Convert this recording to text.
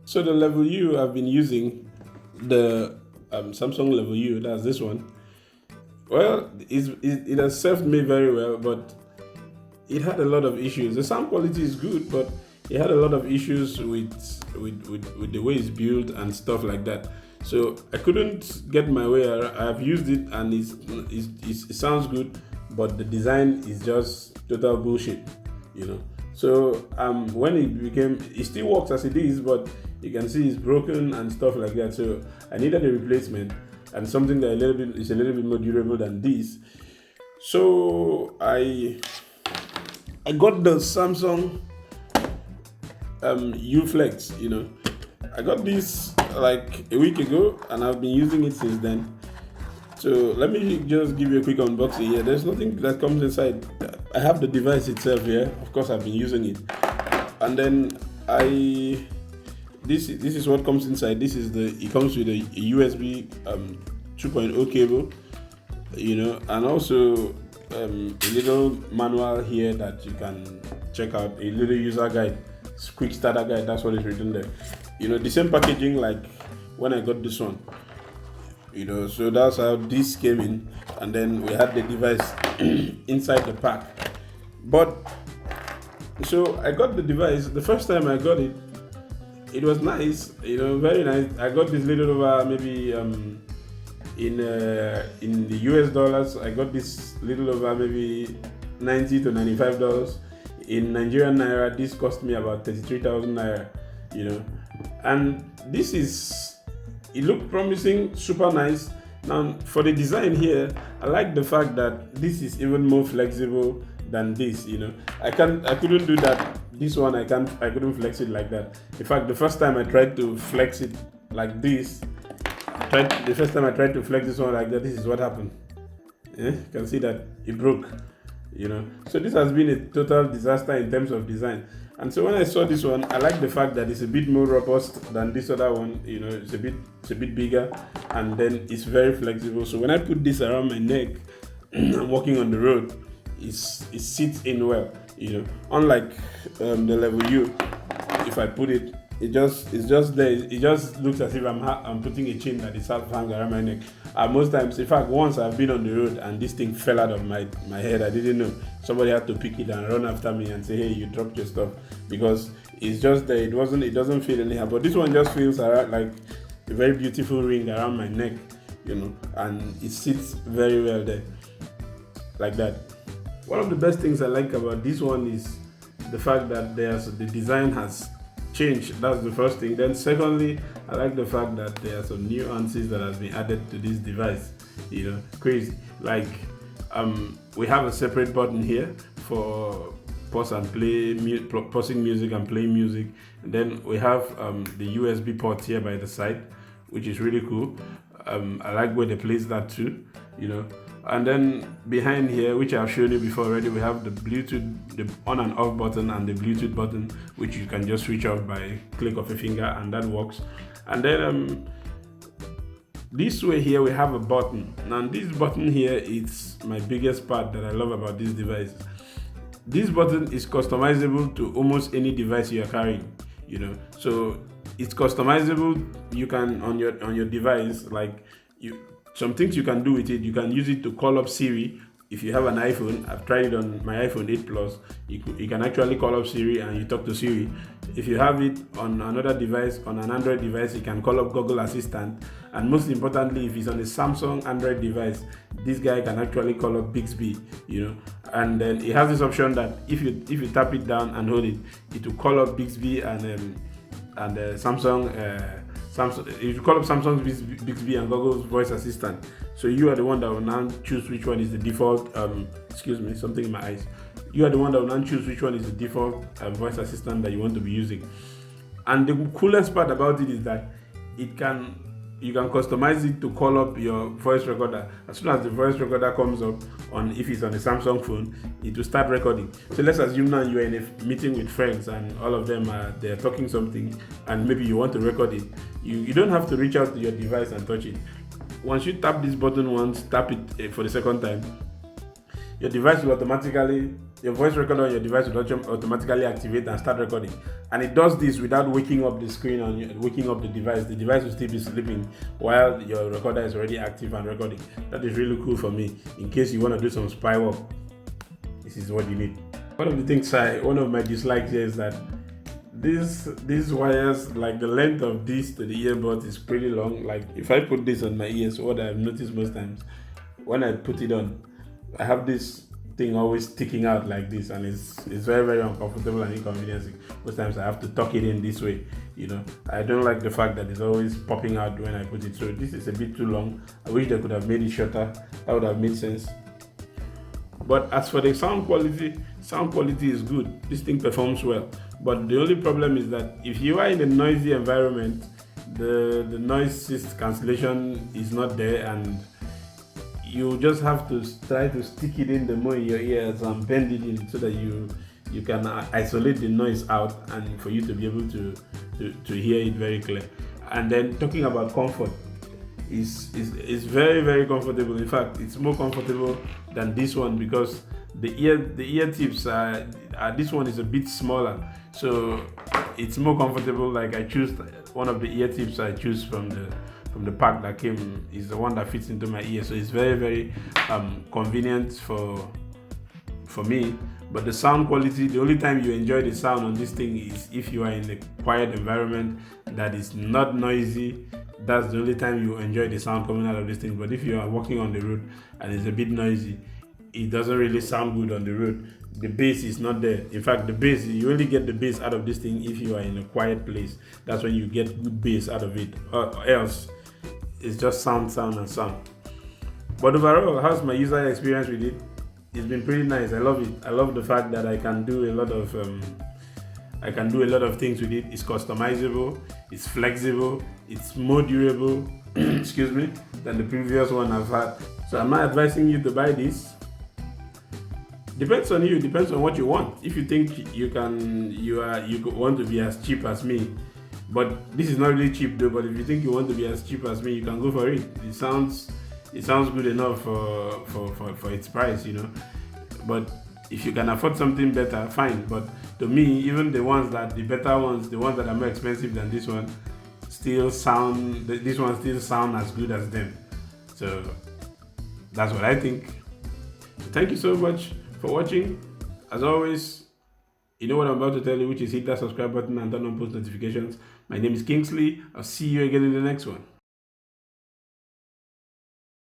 So the Level U I've been using, the Samsung Level U, that's this one. Well, it has served me very well, but it had a lot of issues. The sound quality is good, but it had a lot of issues with the way it's built and stuff like that. So I couldn't get my way around. I've used it and it sounds good, but the design is just total bullshit, you know. So when it still works as it is, but you can see it's broken and stuff like that. So I needed a replacement and something that is a little bit more durable than this. So I got the Samsung U-Flex, you know. I got this like a week ago and I've been using it since then. So let me just give you a quick unboxing here. There's nothing that comes inside. I have the device itself here. Of course, I've been using it. And then this is what comes inside. It comes with a USB 2.0 cable, you know, and also a little manual here that you can check out, a little user guide, quick starter guide. That's what is written there. You know, the same packaging like when I got this one. You know, so that's how this came in, and then we had the device inside the pack. But so I got the device. The first time I got it, it was nice, you know, very nice. I got this little over maybe in the US dollars. I got this little over maybe $90 to $95. In Nigerian naira, this cost me about 33,000 naira. You know, and it looked promising, super nice. Now for the design here, I like the fact that this is even more flexible than this. You know, I couldn't do that. This one I couldn't flex it like that. In fact, the first time I tried to flex it like this, this one like that, this is what happened. Yeah? You can see that it broke. You know, so this has been a total disaster in terms of design. And so when I saw this one, I like the fact that it's a bit more robust than this other one. You know, it's a bit bigger, and then it's very flexible. So when I put this around my neck, I'm walking on the road, it sits in well. You know, unlike the Level U, if I put it, it's just there. It just looks as if I'm putting a chain that is half hang around my neck. Most times, in fact, once I've been on the road and this thing fell out of my head. I didn't know. Somebody had to pick it and run after me and say, "Hey, you dropped your stuff," because it's just there. It doesn't feel anyhow. But this one just feels like a very beautiful ring around my neck, you know, and it sits very well there, like that. One of the best things I like about this one is the fact that the design has changed. That's the first thing. Then secondly, I like the fact that there are some nuances that has been added to this device. You know, crazy. Like we have a separate button here for pause and play, pausing music and playing music. And then we have the USB port here by the side, which is really cool. I like where they place that too, you know. And then behind here, which I've shown you before already, we have the Bluetooth, the on and off button, and the Bluetooth button, which you can just switch off by click of a finger, and that works. And then this way here we have a button. Now this button here is my biggest part that I love about this device. This button is customizable to almost any device you are carrying, you know. So it's customizable. You can on your device, like some things you can do with it. You can use it to call up Siri. If you have an iPhone, I've tried it on my iPhone 8 Plus. You can actually call up Siri and you talk to Siri. If you have it on another device, on an Android device, you can call up Google Assistant. And most importantly, if it's on a Samsung Android device, this guy can actually call up Bixby, you know. And then it has this option that if you tap it down and hold it, it will call up Bixby and Samsung. If you call up Samsung's Bixby and Google's voice assistant, so you are the one that will now choose which one is the default. Excuse me, something in my eyes. You are the one that will now choose which one is the default voice assistant that you want to be using. And the coolest part about it is that you can customize it to call up your voice recorder. As soon as the voice recorder comes up, if it's on a Samsung phone, it will start recording. So let's assume now you're in a meeting with friends and all of them they're talking something, and maybe you want to record it. You don't have to reach out to your device and touch it. Once you tap this button once, tap it for the second time, your device will automatically your voice recorder on your device will automatically activate and start recording. And it does this without waking up the screen on waking up the device. The device will still be sleeping while your recorder is already active and recording. That is really cool for me. In case you want to do some spy work, this is what you need. One of the things one of my dislikes here is that these wires, like the length of this to the earbud is pretty long. Like if I put this on my ears, what I've noticed most times when I put it on, I have this thing always sticking out like this, and it's very, very uncomfortable and inconveniencing. Most times I have to tuck it in this way, you know. I don't like the fact that it's always popping out when I put it. So this is a bit too long. I wish they could have made it shorter. That would have made sense. But as for the sound quality is good. This thing performs well. But the only problem is that if you are in a noisy environment, the noise cancellation is not there, and you just have to try to stick it in the more in your ears and bend it in so that you can isolate the noise out, and for you to be able to hear it very clear. And then talking about comfort, is very, very comfortable. In fact, it's more comfortable than this one because the ear tips are this one is a bit smaller, so it's more comfortable. Like I choose one of the ear tips I choose from the pack that came is the one that fits into my ear, so it's very, very convenient for me. But the sound quality, the only time you enjoy the sound on this thing is if you are in a quiet environment that is not noisy. That's the only time you enjoy the sound coming out of this thing. But if you are walking on the road and it's a bit noisy, it doesn't really sound good on the road. The bass is not there. In fact, the bass, you only get the bass out of this thing if you are in a quiet place. That's when you get good bass out of it. Or else, it's just sound. But overall, how's my user experience with it? It's been pretty nice. I love it. I love the fact that I can do a lot of things with it. It's customizable, it's flexible, it's more durable excuse me, than the previous one I've had. So I'm not advising you to buy this. Depends on you, depends on what you want. If you think you want to be as cheap as me, but this is not really cheap though, but if you think you want to be as cheap as me, you can go for it. It sounds good enough for its price, you know. But if you can afford something better, fine. But to me, even the better ones, the ones that are more expensive than this one, this one still sound as good as them. So that's what I think. So thank you so much for watching. As always, you know what I'm about to tell you, which is hit that subscribe button and turn on post notifications. My name is Kingsley. I'll see you again in the next one.